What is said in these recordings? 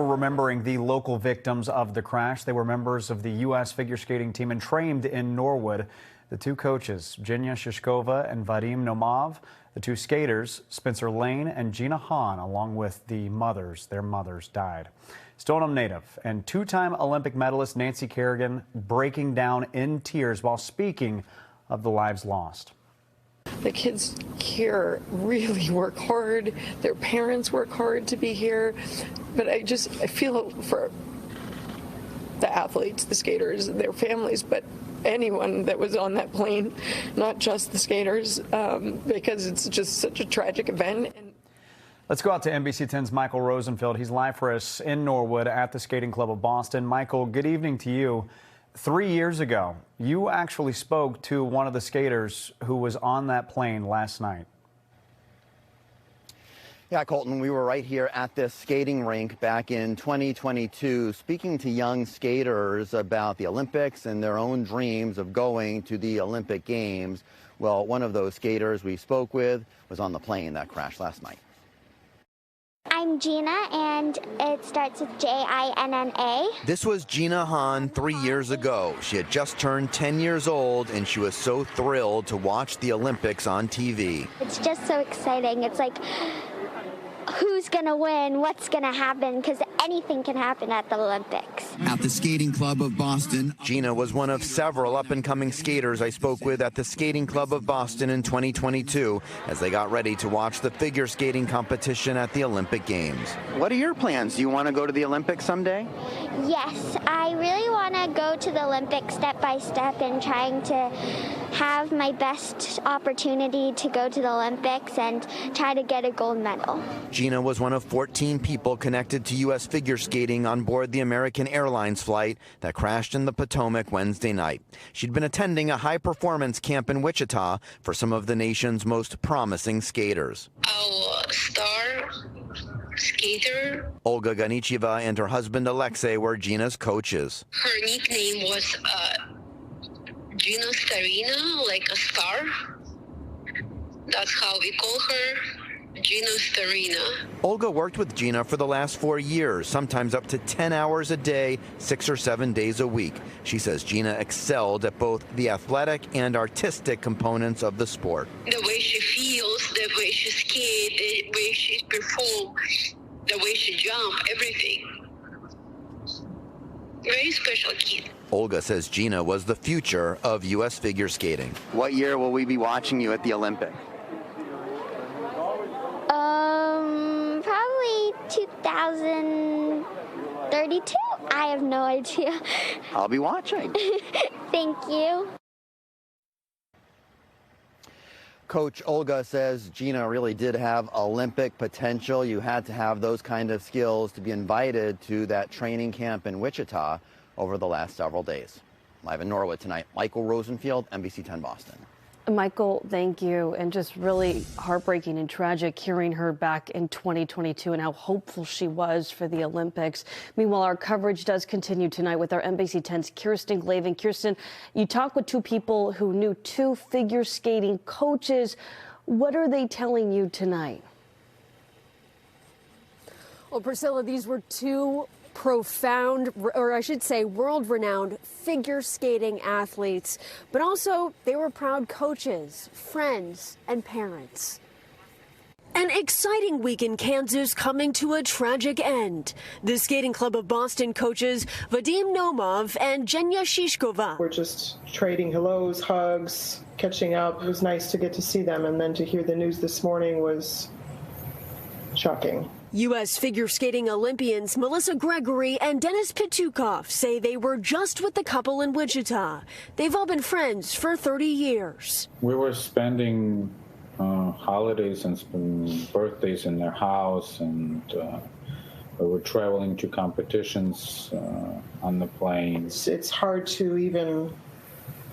we're remembering the local victims of the crash. They were members of the U.S. figure skating team and trained in Norwood. The two coaches, Jinna Han and Vadim Nomov, the two skaters, Spencer Lane and Gina Han, along with their mothers died. Stoneham native and two-time Olympic medalist Nancy Kerrigan breaking down in tears while speaking of the lives lost. The kids here really work hard. Their parents work hard to be here. But I feel for the athletes, the skaters, and their families, but anyone that was on that plane, not just the skaters, because it's just such a tragic event. Let's go out to NBC10's Michael Rosenfield. He's live for us in Norwood at the Skating Club of Boston. Michael, good evening to you. 3 years ago, you actually spoke to one of the skaters who was on that plane last night. Yeah, Colton, we were right here at this skating rink back in 2022, speaking to young skaters about the Olympics and their own dreams of going to the Olympic Games. Well, one of those skaters we spoke with was on the plane that crashed last night. I'm Gina, and it starts with Jinna. This was Gina Han 3 years ago. She had just turned 10 years old, and she was so thrilled to watch the Olympics on TV. It's just so exciting. It's like, who's going to win? What's going to happen? Because anything can happen at the Olympics. At the Skating Club of Boston, Gina was one of several up-and-coming skaters I spoke with at the Skating Club of Boston in 2022 as they got ready to watch the figure skating competition at the Olympic Games. What are your plans? Do you want to go to the Olympics someday? Yes, I really want to go to the Olympics step by step and trying to have my best opportunity to go to the Olympics and try to get a gold medal. Gina was one of 14 people connected to U.S. figure skating on board the American Airlines flight that crashed in the Potomac Wednesday night. She'd been attending a high-performance camp in Wichita for some of the nation's most promising skaters. Our star skater, Olga Ganicheva, and her husband Alexei were Gina's coaches. her nickname was Gina Starina, like a star. That's how we call her, Gina Starina. Olga worked with Gina for the last 4 years, sometimes up to 10 hours a day, 6 or 7 days a week. She says Gina excelled at both the athletic and artistic components of the sport. The way she feels, the way she skates, the way she performs, the way she jumps, everything. Very special kid. Olga says Gina was the future of U.S. figure skating. What year will we be watching you at the Olympics? Probably 2032. I have no idea. I'll be watching. Thank you. Coach Olga says Gina really did have Olympic potential. You had to have those kind of skills to be invited to that training camp in Wichita over the last several days. Live in Norwood tonight, Michael Rosenfield, NBC10 Boston. Michael, thank you. And just really heartbreaking and tragic hearing her back in 2022 and how hopeful she was for the Olympics. Meanwhile, our coverage does continue tonight with our NBC 10's Kirsten Glavin. Kirsten, you talked with two people who knew two figure skating coaches. What are they telling you tonight? Well, Priscilla, these were two profound, or I should say world-renowned figure skating athletes, but also they were proud coaches, friends, and parents. An exciting week in Kansas coming to a tragic end. The Skating Club of Boston coaches Vadim Nomov and Jinna Han. We're just trading hellos, hugs, catching up. It was nice to get to see them, and then to hear the news this morning was shocking. U.S. figure skating Olympians Melissa Gregory and Dennis Pitukov say they were just with the couple in Wichita. They've all been friends for 30 years. We were spending holidays and birthdays in their house, and we were traveling to competitions on the plane. It's hard to even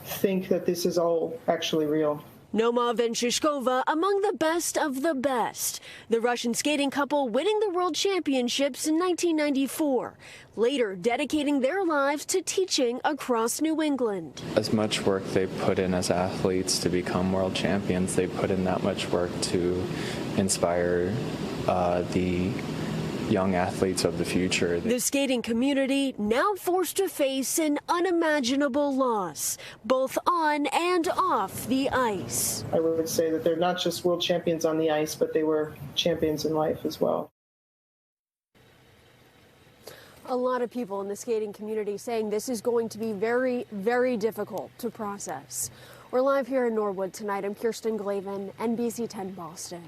think that this is all actually real. Nomov and Shishkova among the best of the best. The Russian skating couple winning the world championships in 1994, later dedicating their lives to teaching across New England. As much work they put in as athletes to become world champions, they put in that much work to inspire the young athletes of the future. The skating community now forced to face an unimaginable loss, both on and off the ice. I would say that they're not just world champions on the ice, but they were champions in life as well. A lot of people in the skating community saying this is going to be very, very difficult to process. We're live here in Norwood tonight. I'm Kirsten Glavin, NBC10 Boston.